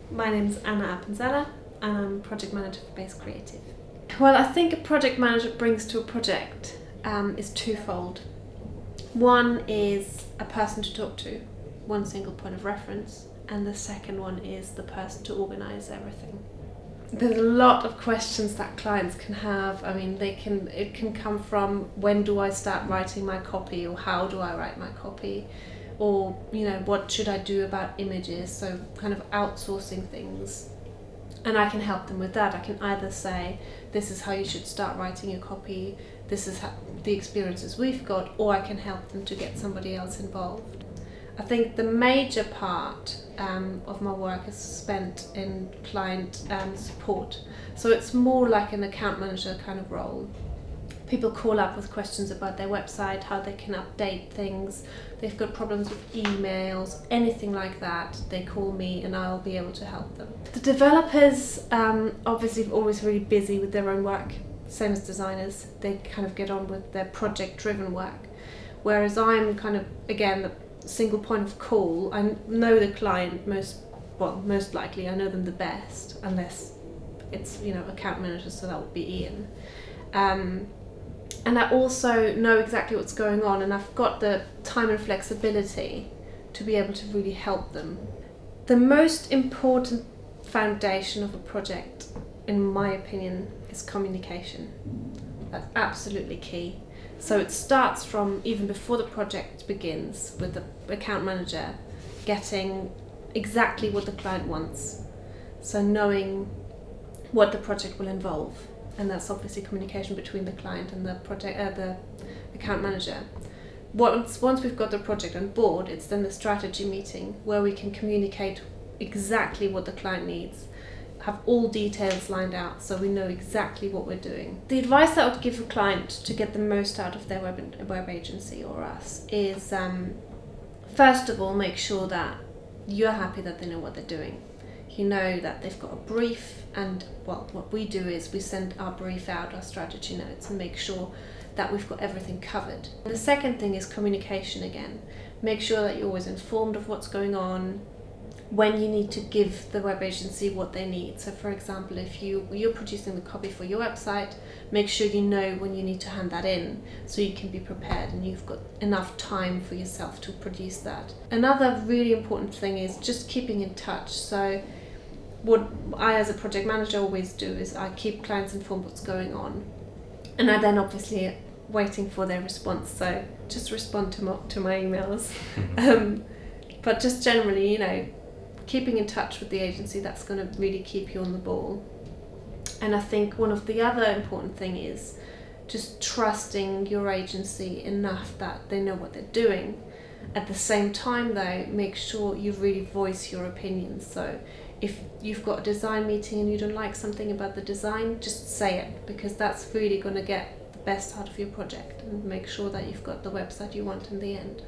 My name's Anna Appenzella and I'm Project Manager for Base Creative. Well, I think a project manager brings to a project is twofold. One is a person to talk to, one single point of reference, and the second one is the person to organise everything. There's a lot of questions that clients can have. I mean, it can come from when do I start writing my copy, or how do I write my copy, or what should I do about images, so kind of outsourcing things. And I can help them with that. I can either say, this is how you should start writing your copy, this is the experiences we've got, or I can help them to get somebody else involved. I think the major part of my work is spent in client support. So it's more like an account manager kind of role. People call up with questions about their website, how they can update things, they've got problems with emails, anything like that, they call me and I'll be able to help them. The developers obviously are always really busy with their own work, same as designers. They kind of get on with their project-driven work, whereas I'm kind of, again, the single point of call. I know the client most likely, I know them the best, unless it's account manager, so that would be Ian. And I also know exactly what's going on, and I've got the time and flexibility to be able to really help them. The most important foundation of a project, in my opinion, is communication. That's absolutely key. So it starts from even before the project begins, with the account manager getting exactly what the client wants. So knowing what the project will involve. And that's obviously communication between the client and the account manager. Once we've got the project on board, it's then the strategy meeting where we can communicate exactly what the client needs, have all details lined out so we know exactly what we're doing. The advice that I would give a client to get the most out of their web agency or us is, first of all, make sure that you're happy that they know what they're doing. You know that they've got a brief, and what we do is we send our brief out, our strategy notes, and make sure that we've got everything covered. And the second thing is communication again. Make sure that you're always informed of what's going on, when you need to give the web agency what they need. So for example, if you're producing the copy for your website, make sure you know when you need to hand that in so you can be prepared and you've got enough time for yourself to produce that. Another really important thing is just keeping in touch. So what I as a project manager always do is I keep clients informed what's going on, and I then obviously waiting for their response, so just respond to my emails. But just generally, keeping in touch with the agency, that's going to really keep you on the ball. And I think one of the other important thing is just trusting your agency enough that they know what they're doing. At the same time though, make sure you really voice your opinions. So if you've got a design meeting and you don't like something about the design, just say it, because that's really going to get the best out of your project and make sure that you've got the website you want in the end.